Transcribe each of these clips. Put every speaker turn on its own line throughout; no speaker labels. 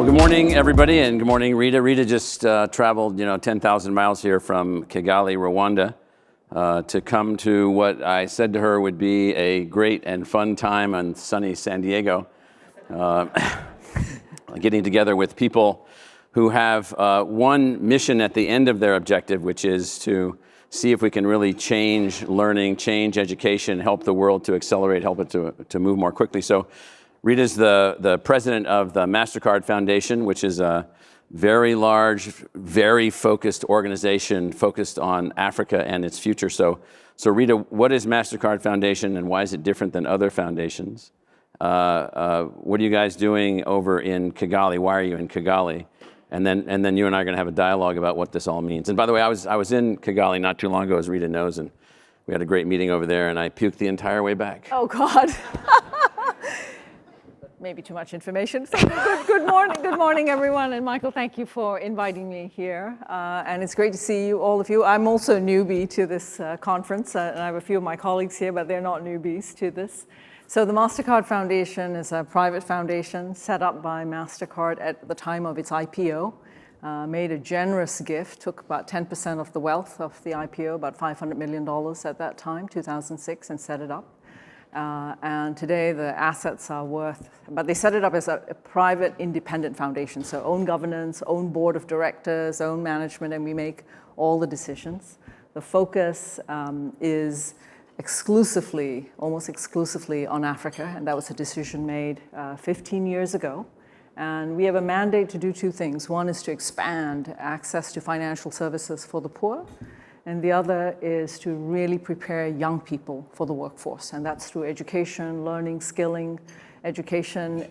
Well, good morning, everybody, and good morning, Reeta. Reeta just traveled, 10,000 miles here from Kigali, Rwanda, to come to what I said to her would be a great and fun time on sunny San Diego, getting together with people who have one mission at the end of their objective, which is to see if we can really change learning, change education, help the world to accelerate, help it to move more quickly. So Reeta's the president of the Mastercard Foundation, which is a very large, very focused organization focused on Africa and its future. So Reeta, what is Mastercard Foundation and why is it different than other foundations? What are you guys doing over in Kigali? Why are you in Kigali? And then you and I are going to have a dialogue about what this all means. And by the way, I was in Kigali not too long ago, as Reeta knows, and we had a great meeting over there, and I puked the entire way back.
Oh, God. Maybe too much information. So good morning, everyone. And Michael, thank you for inviting me here. And it's great to see you, all of you. I'm also a newbie to this conference, and I have a few of my colleagues here, but they're not newbies to this. So the Mastercard Foundation is a private foundation set up by Mastercard at the time of its IPO. Made a generous gift, took about 10% of the wealth of the IPO, about $500 million at that time, 2006, and set it up. And today the assets are worth, but they set it up as a private independent foundation. So own governance, own board of directors, own management, and we make all the decisions. The focus is exclusively, almost exclusively on Africa, and that was a decision made 15 years ago. And we have a mandate to do two things. One is to expand access to financial services for the poor, and the other is to really prepare young people for the workforce. And that's through education, learning, skilling, education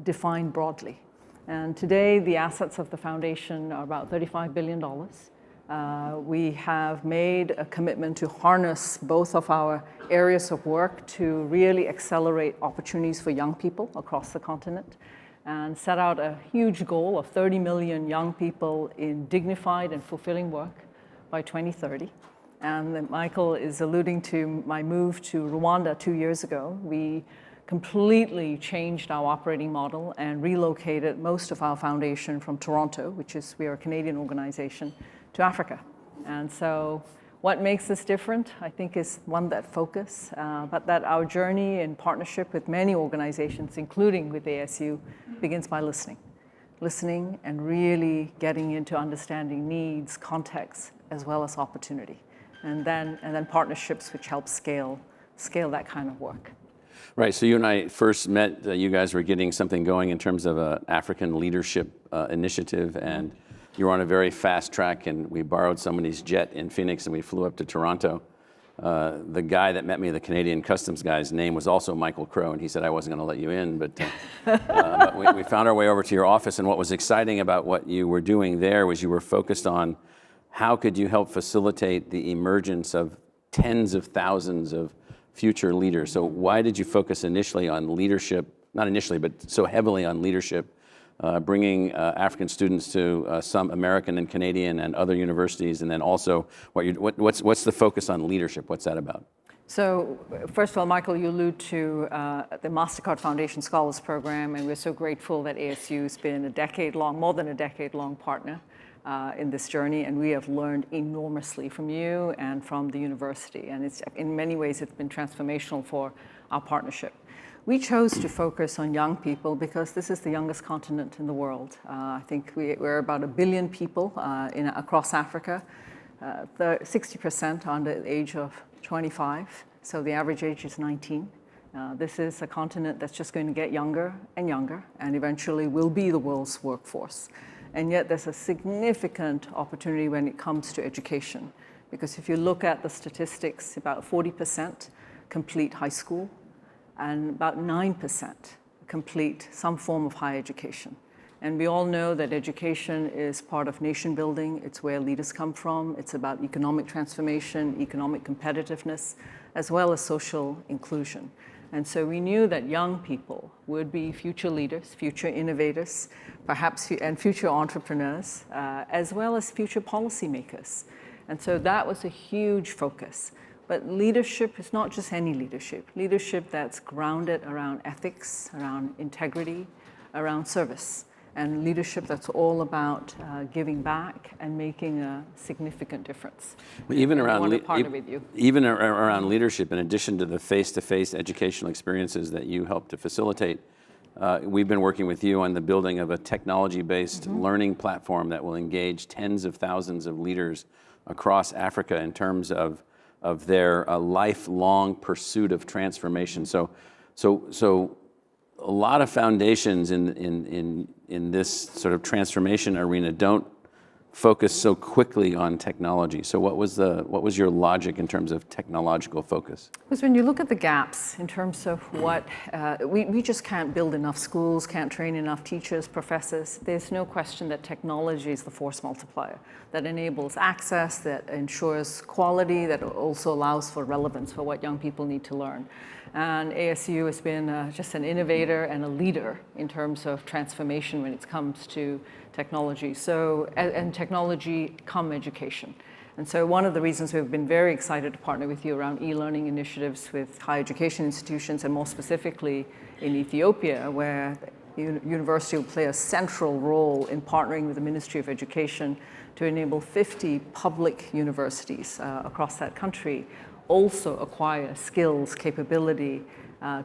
defined broadly. And today, the assets of the foundation are about $35 billion. We have made a commitment to harness both of our areas of work to really accelerate opportunities for young people across the continent, and set out a huge goal of 30 million young people in dignified and fulfilling work by 2030. And Michael is alluding to my move to Rwanda 2 years ago. We completely changed our operating model and relocated most of our foundation from Toronto, we are a Canadian organization, to Africa. And so what makes this different, I think, is one, that focus, but that our journey in partnership with many organizations, including with ASU, begins by listening. Listening and really getting into understanding needs, context, as well as opportunity. And then partnerships which help scale that kind of work.
Right, so you and I first met, you guys were getting something going in terms of an African leadership initiative, and you were on a very fast track, and we borrowed somebody's jet in Phoenix and we flew up to Toronto. The guy that met me, the Canadian customs guy's name was also Michael Crow, and he said I wasn't going to let you in, but we found our way over to your office, and what was exciting about what you were doing there was you were focused on how could you help facilitate the emergence of tens of thousands of future leaders. So why did you focus initially on leadership, not initially, but so heavily on leadership, bringing African students to some American and Canadian and other universities, and then also what's the focus on leadership? What's that about?
So first of all, Michael, you allude to the Mastercard Foundation Scholars Program, and we're so grateful that ASU has been more than a decade-long partner in this journey, and we have learned enormously from you and from the university, and in many ways it's been transformational for our partnership. We chose to focus on young people because this is the youngest continent in the world. I think we're about 1 billion people across Africa, 60% under the age of 25, so the average age is 19. This is a continent that's just going to get younger and younger, and eventually will be the world's workforce. And yet there's a significant opportunity when it comes to education, because if you look at the statistics, about 40% complete high school, and about 9% complete some form of higher education. And we all know that education is part of nation building. It's where leaders come from. It's about economic transformation, economic competitiveness, as well as social inclusion. And so we knew that young people would be future leaders, future innovators, perhaps, and future entrepreneurs, as well as future policymakers. And so that was a huge focus. But leadership is not just any leadership. Leadership that's grounded around ethics, around integrity, around service. and leadership that's all about giving back and making a significant difference.
Even
And we
around
want to partner with you.
even around leadership, in addition to the face-to-face educational experiences that you help to facilitate, we've been working with you on the building of a technology-based learning platform that will engage tens of thousands of leaders across Africa in terms of their lifelong pursuit of transformation. So a lot of foundations in this sort of transformation arena don't focus so quickly on technology. So what was your logic in terms of technological focus?
Because when you look at the gaps in terms of what, we just can't build enough schools, can't train enough teachers, professors. There's no question that technology is the force multiplier that enables access, that ensures quality, that also allows for relevance for what young people need to learn. And ASU has been just an innovator and a leader in terms of transformation when it comes to technology. So, and technology come education. And so one of the reasons we've been very excited to partner with you around e-learning initiatives with higher education institutions, and more specifically in Ethiopia, where the university will play a central role in partnering with the Ministry of Education to enable 50 public universities across that country also acquire skills, capability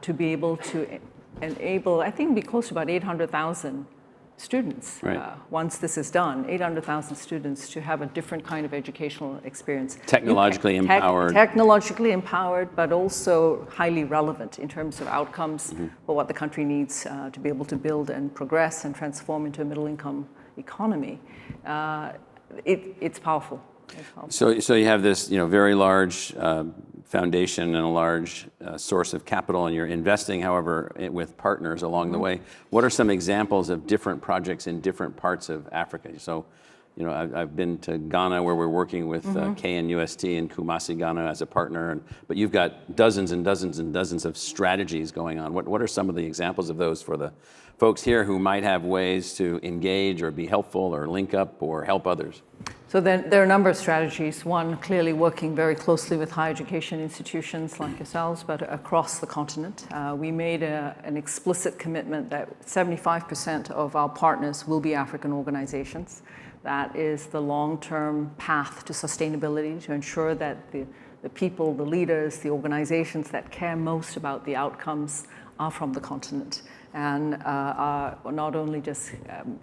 to be able to enable, I think it'll be close to about 800,000 students.
Right.
Once this is done, 800,000 students to have a different kind of educational experience.
Technologically empowered.
Technologically empowered, but also highly relevant in terms of outcomes for what the country needs to be able to build and progress and transform into a middle-income economy. It's powerful.
So you have this, very large foundation and a large source of capital, and you're investing, however, with partners along the way. What are some examples of different projects in different parts of Africa? So, I've been to Ghana, where we're working with KNUST in Kumasi, Ghana, as a partner, but you've got dozens and dozens and dozens of strategies going on. What are some of the examples of those for the folks here who might have ways to engage or be helpful or link up or help others?
So there are a number of strategies. One, clearly working very closely with higher education institutions like yourselves, but across the continent. We made an explicit commitment that 75% of our partners will be African organizations. That is the long-term path to sustainability, to ensure that the people, the leaders, the organizations that care most about the outcomes are from the continent, and are not only just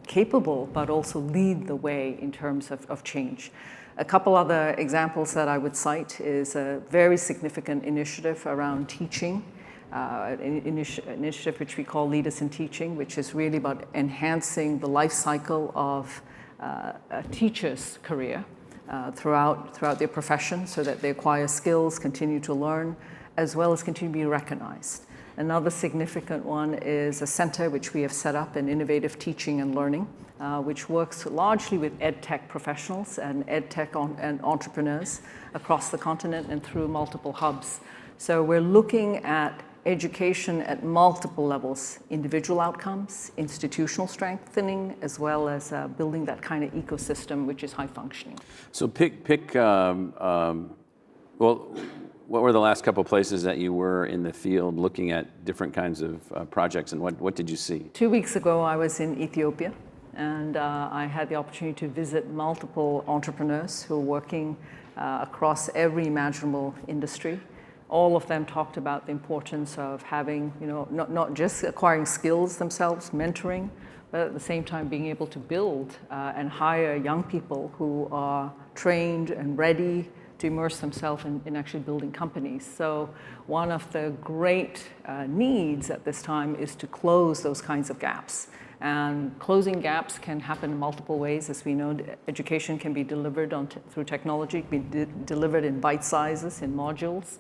capable, but also lead the way in terms of change. A couple other examples that I would cite is a very significant initiative around teaching, an initiative which we call Leaders in Teaching, which is really about enhancing the life cycle of a teacher's career throughout their profession, so that they acquire skills, continue to learn, as well as continue to be recognized. Another significant one is a center which we have set up in innovative teaching and learning, which works largely with EdTech professionals and EdTech and entrepreneurs across the continent and through multiple hubs. So we're looking at education at multiple levels: individual outcomes, institutional strengthening, as well as building that kind of ecosystem which is high functioning.
So what were the last couple places that you were in the field looking at different kinds of projects, and what did you see?
2 weeks ago, I was in Ethiopia, and I had the opportunity to visit multiple entrepreneurs who are working across every imaginable industry. All of them talked about the importance of having, not just acquiring skills themselves, mentoring, but at the same time being able to build and hire young people who are trained and ready to immerse themselves in actually building companies. So one of the great needs at this time is to close those kinds of gaps. And closing gaps can happen in multiple ways. As we know, education can be delivered through technology, can be delivered in bite sizes, in modules.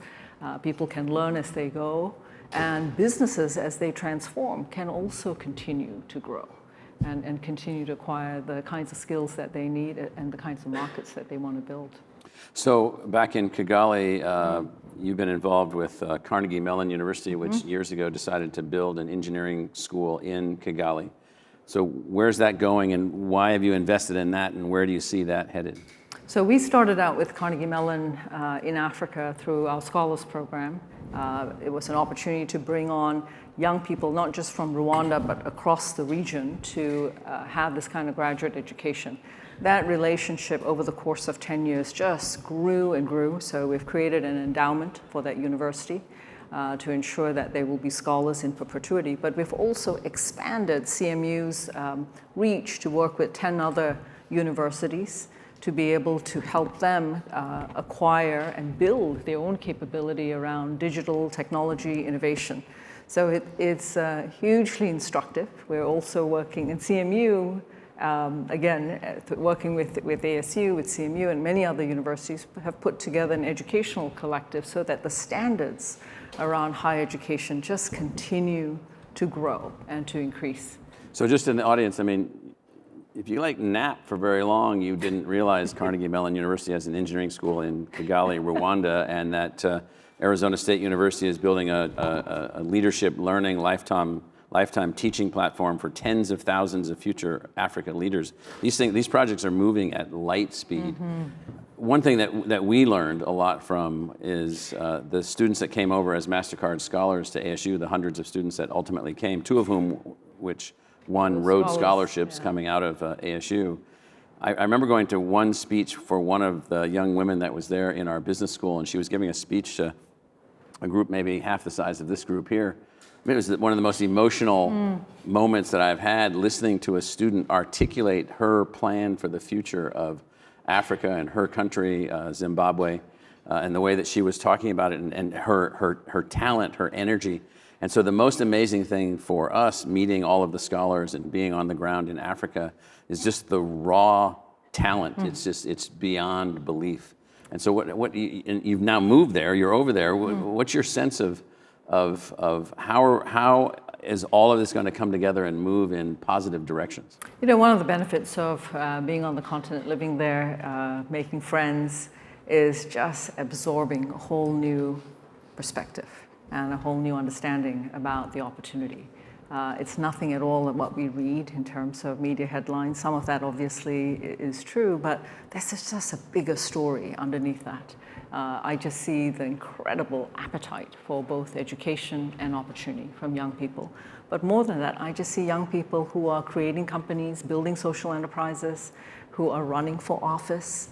People can learn as they go. And businesses, as they transform, can also continue to grow and continue to acquire the kinds of skills that they need and the kinds of markets that they want to build.
So back in Kigali, you've been involved with Carnegie Mellon University, which years ago decided to build an engineering school in Kigali. So where's that going, and why have you invested in that, and where do you see that headed?
So we started out with Carnegie Mellon in Africa through our Scholars Program, It was an opportunity to bring on young people, not just from Rwanda, but across the region, to have this kind of graduate education. That relationship over the course of 10 years just grew and grew. So we've created an endowment for that university to ensure that there will be scholars in perpetuity. But we've also expanded CMU's reach to work with 10 other universities to be able to help them acquire and build their own capability around digital technology innovation. So it's hugely instructive. We're also working in CMU, again, working with ASU, with CMU, and many other universities have put together an educational collective so that the standards around higher education just continue to grow and to increase.
So just in the audience, I mean, if you nap for very long, you didn't realize Carnegie Mellon University has an engineering school in Kigali, Rwanda, and that Arizona State University is building a leadership learning lifetime teaching platform for tens of thousands of future African leaders. These projects are moving at light speed. Mm-hmm. One thing that we learned a lot from is the students that came over as Mastercard scholars to ASU, the hundreds of students that ultimately came, two of whom which won Rhodes scholarships coming out of ASU. I remember going to one speech for one of the young women that was there in our business school, and she was giving a speech to a group maybe half the size of this group here. I mean, it was one of the most emotional moments that I've had, listening to a student articulate her plan for the future of Africa and her country, Zimbabwe, and the way that she was talking about it, and her talent, her energy. And so the most amazing thing for us, meeting all of the scholars and being on the ground in Africa, is just the raw talent. It's beyond belief. And so and you've now moved there, you're over there. What's your sense of how is all of this going to come together and move in positive directions?
You know, one of the benefits of being on the continent, living there, making friends, is just absorbing a whole new perspective and a whole new understanding about the opportunity. It's nothing at all of what we read in terms of media headlines. Some of that obviously is true, but there's just a bigger story underneath that. I just see the incredible appetite for both education and opportunity from young people. But more than that, I just see young people who are creating companies, building social enterprises, who are running for office,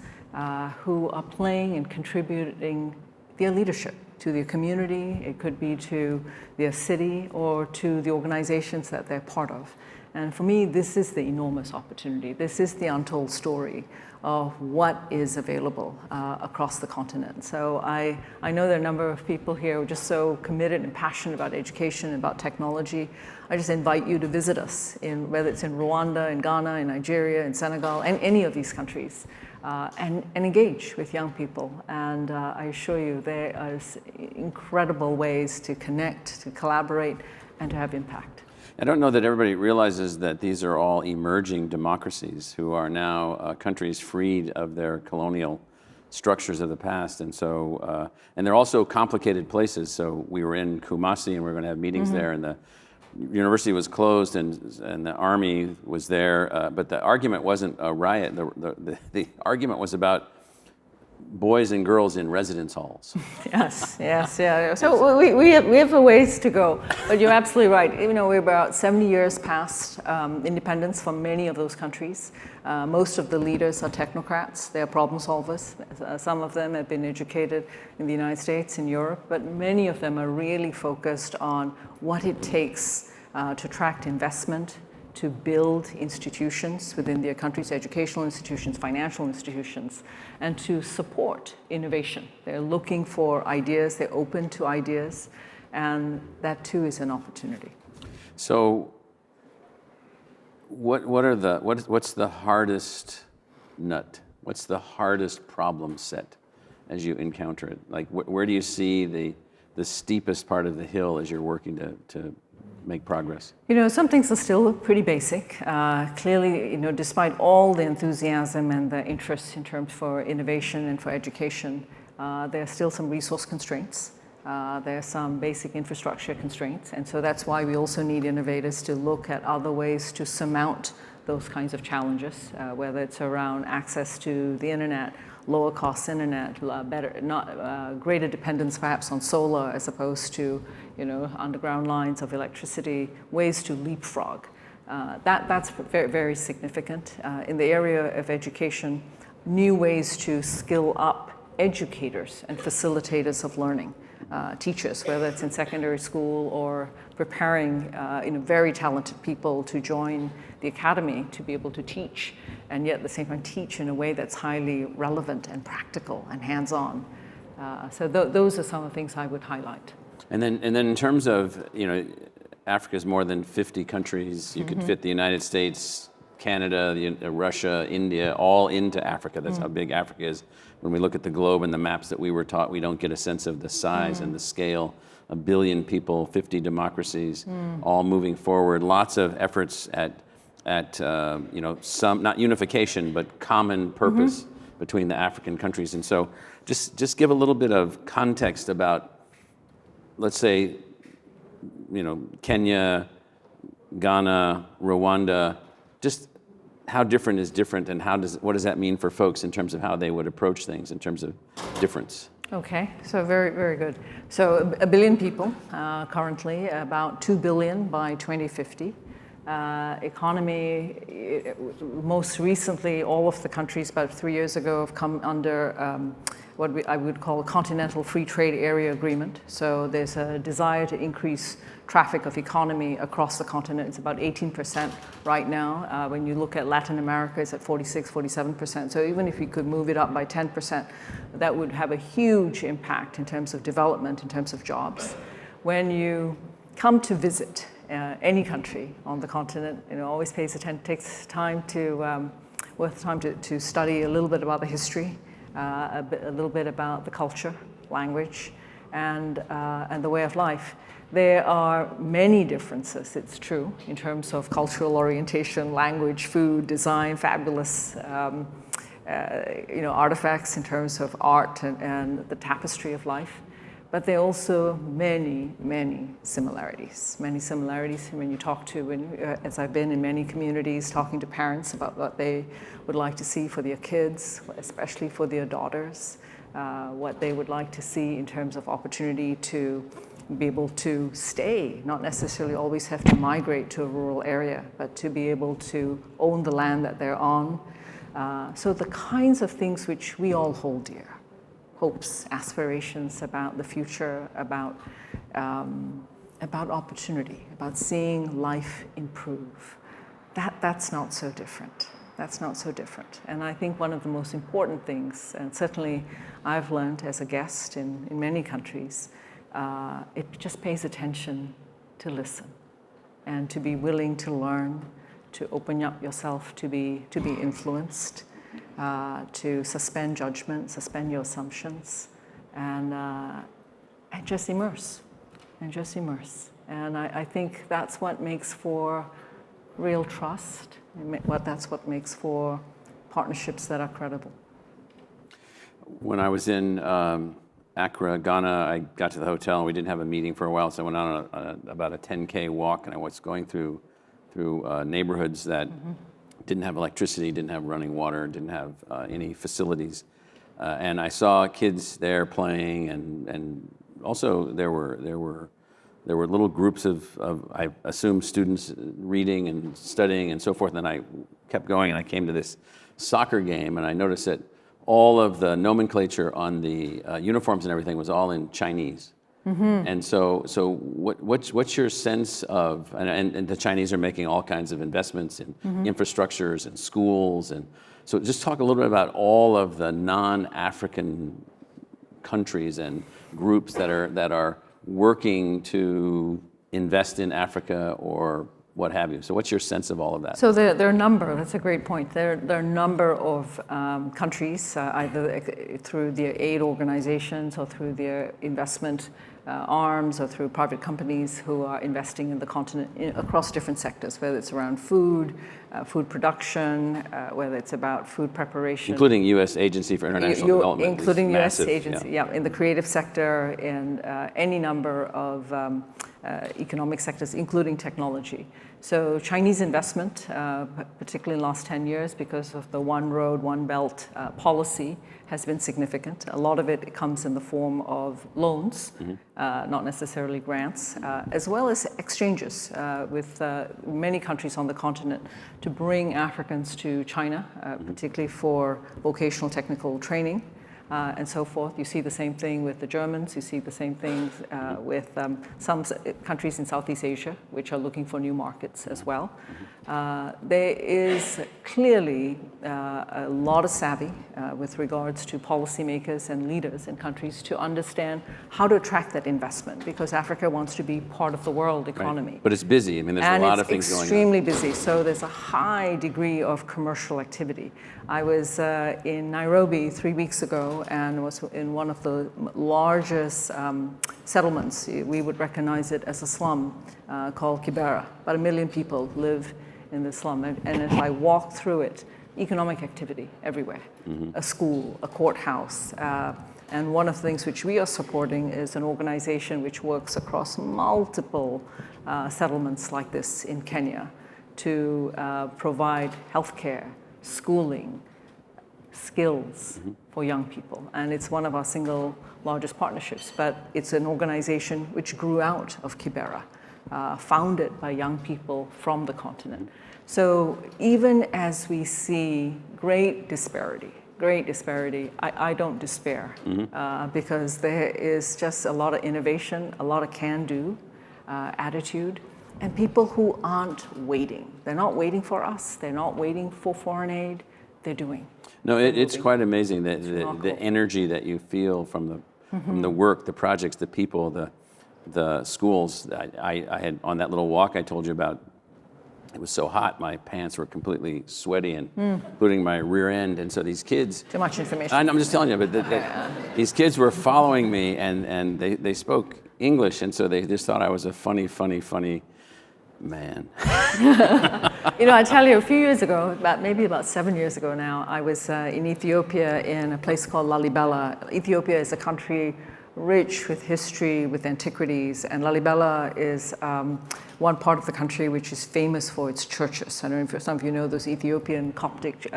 who are playing and contributing their leadership to their community. It could be to their city or to the organizations that they're part of. And for me, this is the enormous opportunity. This is the untold story of what is available across the continent. So I know there are a number of people here who are just so committed and passionate about education, about technology. I just invite you to visit us, whether it's in Rwanda, in Ghana, in Nigeria, in Senegal, and any of these countries, and engage with young people. And I assure you there are incredible ways to connect, to collaborate, and to have impact.
I don't know that everybody realizes that these are all emerging democracies who are now countries freed of their colonial structures of the past. And so, and they're also complicated places. So we were in Kumasi and we were going to have meetings there, and the university was closed and the army was there. But the argument wasn't a riot. The argument was about boys and girls in residence halls.
Yes. So we have a ways to go, but you're absolutely right. You know, we're about 70 years past independence from many of those countries. Most of the leaders are technocrats. They're problem solvers. Some of them have been educated in the United States, in Europe, but many of them are really focused on what it takes to attract investment, to build institutions within their countries, educational institutions, financial institutions, and to support innovation. They're looking for ideas, they're open to ideas, and that too is an opportunity.
So what's the hardest nut? What's the hardest problem set as you encounter it? Like where do you see the steepest part of the hill as you're working to make progress?
You know, some things are still pretty basic. Clearly, you know, despite all the enthusiasm and the interest in terms for innovation and for education, there are still some resource constraints. There are some basic infrastructure constraints. And so that's why we also need innovators to look at other ways to surmount those kinds of challenges, whether it's around access to the internet lower cost internet, greater dependence perhaps on solar as opposed to underground lines of electricity, ways to leapfrog. That's very, very significant. In the area of education, new ways to skill up educators and facilitators of learning. Teachers, whether it's in secondary school or preparing very talented people to join the academy to be able to teach, and yet at the same time teach in a way that's highly relevant and practical and hands-on. So those are some of the things I would highlight.
And then in terms of, Africa is more than 50 countries. You could fit the United States, Canada, Russia, India, all into Africa. That's how big Africa is. When we look at the globe and the maps that we were taught, we don't get a sense of the size and the scale. 1 billion people, 50 democracies, all moving forward. Lots of efforts at some, not unification, but common purpose between the African countries. And so just give a little bit of context about, let's say, Kenya, Ghana, Rwanda, just how different is different, and what does that mean for folks in terms of how they would approach things in terms of difference?
Okay, so very, very good. So 1 billion people currently, about 2 billion by 2050. Economy, most recently, all of the countries about 3 years ago have come under what I would call a continental free trade area agreement. So there's a desire to increase traffic of economy across the continent. It's about 18% right now. When you look at Latin America, it's at 46, 47%. So even if we could move it up by 10%, that would have a huge impact in terms of development, in terms of jobs. When you come to visit any country on the continent, always takes time worth time to study a little bit about the history, a little bit about the culture, language, and the way of life. There are many differences, it's true, in terms of cultural orientation, language, food, design, fabulous artifacts in terms of art and the tapestry of life. But there are also many, many similarities. Many similarities when you talk to, as I've been in many communities, talking to parents about what they would like to see for their kids, especially for their daughters, what they would like to see in terms of opportunity to be able to stay, not necessarily always have to migrate to a rural area, but to be able to own the land that they're on. So the kinds of things which we all hold dear. Hopes, aspirations about the future, about opportunity, about seeing life improve. That's not so different. That's not so different. And I think one of the most important things, and certainly I've learned as a guest in many countries, it just pays attention to listen and to be willing to learn, to open up yourself to be influenced. To suspend judgment, suspend your assumptions, and just immerse, And I think that's what makes for real trust. That's what makes for partnerships that are credible.
When I was in Accra, Ghana, I got to the hotel and we didn't have a meeting for a while, so I went on about a 10K walk, and I was going through neighborhoods that didn't have electricity, didn't have running water, didn't have any facilities. And I saw kids there playing, and also there were little groups of I assume students reading and studying and so forth. And then I kept going, and I came to this soccer game, and I noticed that all of the nomenclature on the uniforms and everything was all in Chinese. And so what's your sense of, and the Chinese are making all kinds of investments in infrastructures and schools, and so just talk a little bit about all of the non-African countries and groups that are working to invest in Africa or what have you. So what's your sense of all of that?
So there are a number, that's a great point. There are a number of countries, either through their aid organizations or through their investment arms or through private companies who are investing in the continent across different sectors, whether it's around food, food production, whether it's about food preparation.
Including U.S. Agency for International Development.
Including U.S. Agency, in the creative sector, and any number of economic sectors, including technology. So Chinese investment, particularly in the last 10 years, because of the One Road, One Belt policy, has been significant. A lot of it comes in the form of loans, not necessarily grants, as well as exchanges with many countries on the continent to bring Africans to China, particularly for vocational technical training. And so forth. You see the same thing with the Germans. You see the same things with some countries in Southeast Asia, which are looking for new markets as well. There is clearly a lot of savvy with regards to policymakers and leaders in countries to understand how to attract that investment, because Africa wants to be part of the world economy.
Right. But it's busy. I mean, there's a lot of things going on.
And it's extremely busy, so there's a high degree of commercial activity. I was in Nairobi 3 weeks ago and was in one of the largest settlements. We would recognize it as a slum called Kibera. About 1 million people live in the slum. And as I walked through it, economic activity everywhere. A school, a courthouse. And one of the things which we are supporting is an organization which works across multiple settlements like this in Kenya to provide healthcare, schooling, skills for young people. And it's one of our single largest partnerships, but it's an organization which grew out of Kibera, founded by young people from the continent. So even as we see great disparity, I don't despair because there is just a lot of innovation, a lot of can-do attitude, and people who aren't waiting. They're not waiting for us. They're not waiting for foreign aid. They're doing.
No, it's quite amazing that the energy that you feel from the work, the projects, the people, the schools. I had on that little walk I told you about. It was so hot, my pants were completely sweaty, and including my rear end. And so these kids.
Too much information.
I'm just telling you, but these kids were following me, and they spoke English, and so they just thought I was a funny man.
You know, I tell you, a few years ago, maybe about 7 years ago now, I was in Ethiopia in a place called Lalibela. Ethiopia is a country rich with history, with antiquities, and Lalibela is one part of the country which is famous for its churches. I don't know if some of you know those Ethiopian Coptic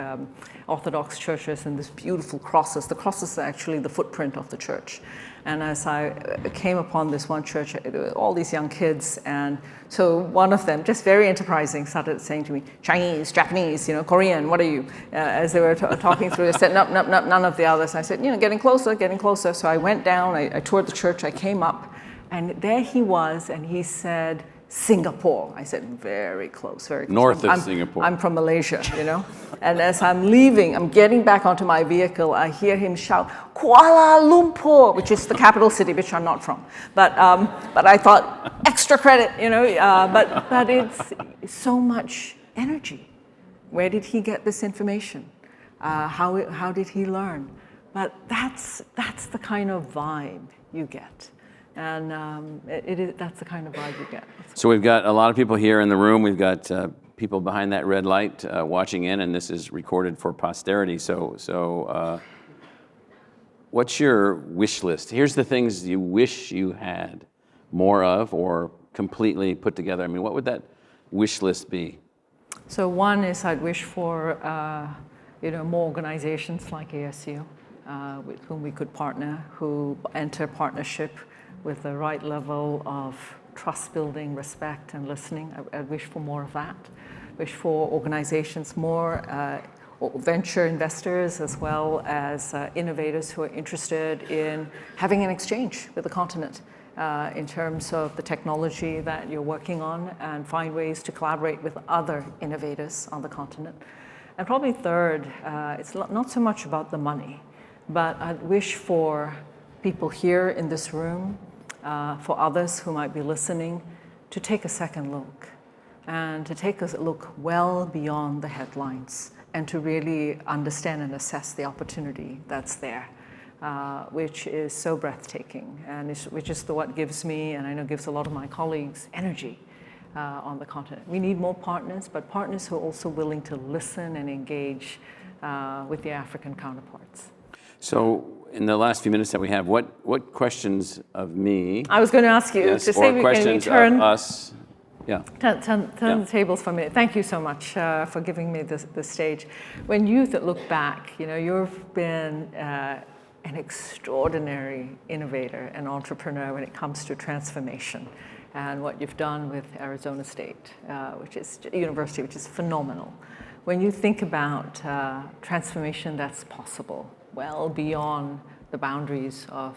Orthodox churches and these beautiful crosses. The crosses are actually the footprint of the church. And as I came upon this one church, all these young kids, and so one of them, just very enterprising, started saying to me, Chinese, Japanese, Korean, what are you? As they were talking through, they said, nope, none of the others. I said, getting closer. So I went down, I toured the church, I came up, and there he was, and he said, Singapore. I said, very close, very close.
North of Singapore.
I'm from Malaysia, And as I'm leaving, I'm getting back onto my vehicle, I hear him shout, Kuala Lumpur, which is the capital city, which I'm not from. But I thought, extra credit, but it's so much energy. Where did he get this information? How did he learn? But that's the kind of vibe you get. And that's the kind of vibe you get.
So we've got a lot of people here in the room. We've got people behind that red light watching in, and this is recorded for posterity. So what's your wish list? Here's the things you wish you had more of or completely put together. I mean, what would that wish list be?
So one is I'd wish for more organizations like ASU with whom we could partner, who enter partnership with the right level of trust building, respect, and listening. I wish for more of that. Wish for organizations, more venture investors, as well as innovators who are interested in having an exchange with the continent in terms of the technology that you're working on, and find ways to collaborate with other innovators on the continent. And probably third, it's not so much about the money, but I'd wish for people here in this room, for others who might be listening, to take a second look and to take a look well beyond the headlines and to really understand and assess the opportunity that's there, which is so breathtaking and which is what gives me, and I know gives a lot of my colleagues, energy on the continent. We need more partners, but partners who are also willing to listen and engage with the African counterparts.
So in the last few minutes that we have, what questions of me?
I was going to ask you
Yes,
to say
or questions of us. Yeah.
Turn the tables for a minute. Thank you so much for giving me the stage. When you look back, you've been an extraordinary innovator and entrepreneur when it comes to transformation, and what you've done with Arizona State, which is university, which is phenomenal. When you think about transformation that's possible, well beyond the boundaries of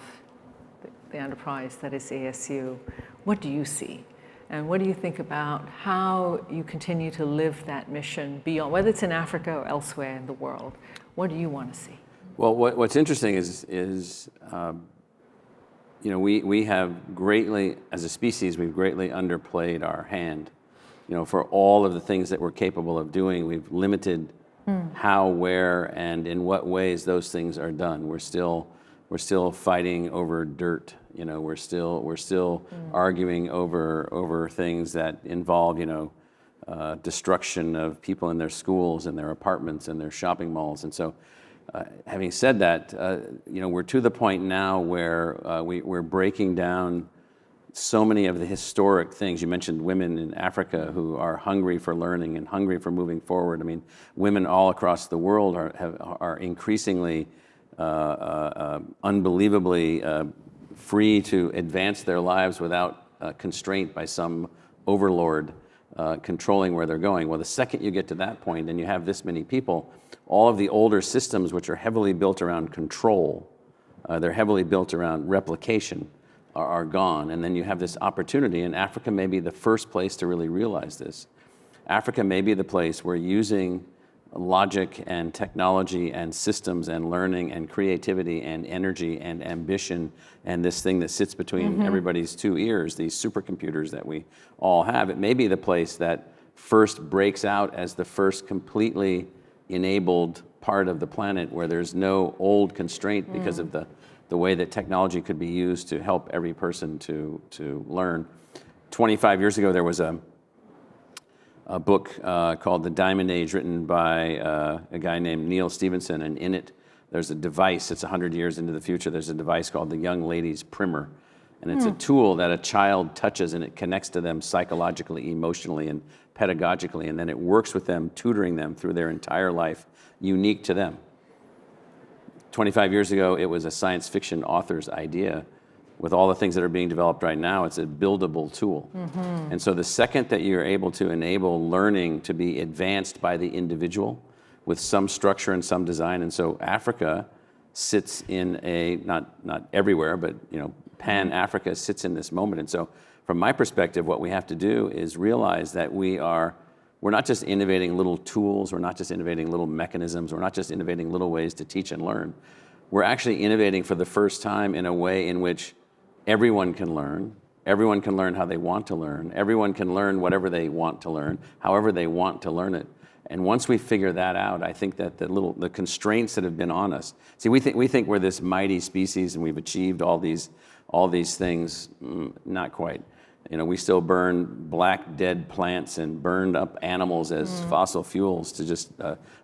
the enterprise that is ASU, what do you see? And what do you think about how you continue to live that mission beyond, whether it's in Africa or elsewhere in the world? What do you want to see?
Well, what's interesting is we have greatly, as a species, we've greatly underplayed our hand. For all of the things that we're capable of doing, we've limited how, where, and in what ways those things are done. We're still fighting over dirt. We're still arguing over things that involve, destruction of people in their schools and their apartments and their shopping malls. And so, having said that, we're to the point now where we're breaking down so many of the historic things. You mentioned women in Africa who are hungry for learning and hungry for moving forward. I mean, women all across the world are increasingly, unbelievably free to advance their lives without constraint by some overlord controlling where they're going. Well, the second you get to that point and you have this many people, all of the older systems which are heavily built around control, they're heavily built around replication, are gone. And then you have this opportunity, and Africa may be the first place to really realize this. Africa may be the place where using logic and technology and systems and learning and creativity and energy and ambition and this thing that sits between everybody's two ears, these supercomputers that we all have, it may be the place that first breaks out as the first completely enabled part of the planet where there's no old constraint because of the way that technology could be used to help every person to learn. 25 years ago, there was a book called The Diamond Age, written by a guy named Neil Stephenson, and in it, there's a device. It's 100 years into the future. There's a device called the Young Lady's Primer, and it's a tool that a child touches, and it connects to them psychologically, emotionally, and pedagogically, and then it works with them, tutoring them through their entire life, unique to them. 25 years ago, it was a science fiction author's idea. With all the things that are being developed right now, it's a buildable tool. And so the second that you're able to enable learning to be advanced by the individual with some structure and some design, and so Africa sits in a, not everywhere, but Pan-Africa sits in this moment. And so from my perspective, what we have to do is realize that we're not just innovating little tools, we're not just innovating little mechanisms, we're not just innovating little ways to teach and learn. We're actually innovating for the first time in a way in which everyone can learn how they want to learn, everyone can learn whatever they want to learn, however they want to learn it. And once we figure that out, I think that the constraints that have been on us, see, we think we're this mighty species and we've achieved all these things, not quite. We still burn black dead plants and burned up animals as fossil fuels to just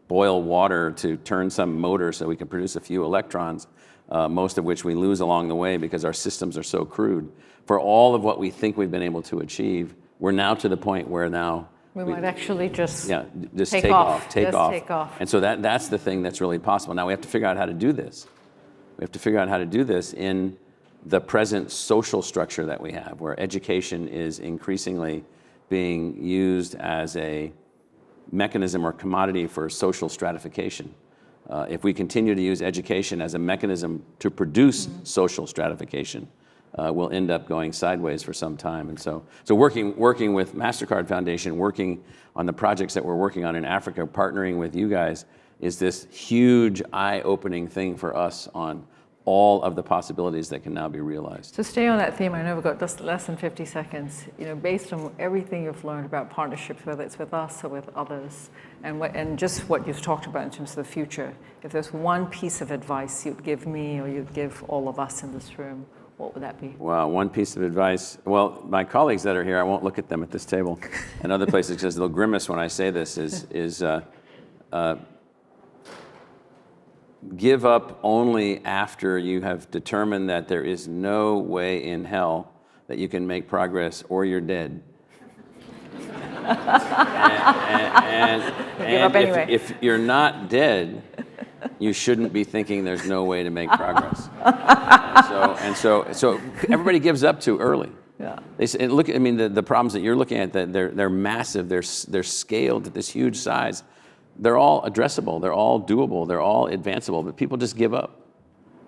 boil water to turn some motor so we can produce a few electrons, most of which we lose along the way because our systems are so crude. For all of what we think we've been able to achieve, we're now to the point where now
we might actually just
take off. And so that's the thing that's really possible. Now we have to figure out how to do this. We have to figure out how to do this in the present social structure that we have, where education is increasingly being used as a mechanism or commodity for social stratification. If we continue to use education as a mechanism to produce social stratification, we'll end up going sideways for some time. And so working with Mastercard Foundation, working on the projects that we're working on in Africa, partnering with you guys, is this huge eye-opening thing for us on all of the possibilities that can now be realized.
To stay on that theme, I know we've got just less than 50 seconds. Based on everything you've learned about partnerships, whether it's with us or with others, and just what you've talked about in terms of the future, if there's one piece of advice you'd give me or you'd give all of us in this room, what would that be?
Wow, one piece of advice. Well, my colleagues that are here, I won't look at them at this table and other places because they'll grimace when I say this, is give up only after you have determined that there is no way in hell that you can make progress or you're dead.
Give up anyway.
If you're not dead, you shouldn't be thinking there's no way to make progress. So everybody gives up too early.
Yeah.
They say, and look, I mean, the problems that you're looking at, they're massive. They're scaled at this huge size. They're all addressable. They're all doable. They're all advanceable. But people just give up.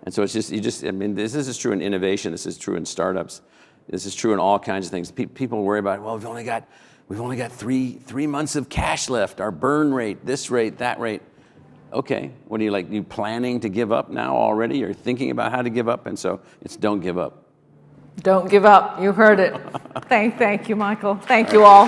And so it's just I mean, this is true in innovation. This is true in startups. This is true in all kinds of things. People worry about, well, we've only got three months of cash left. Our burn rate, this rate, that rate. Okay, what are you planning to give up now already? You're thinking about how to give up, and so it's don't give up.
Don't give up. You heard it. Thank you, Michael. Thank you all.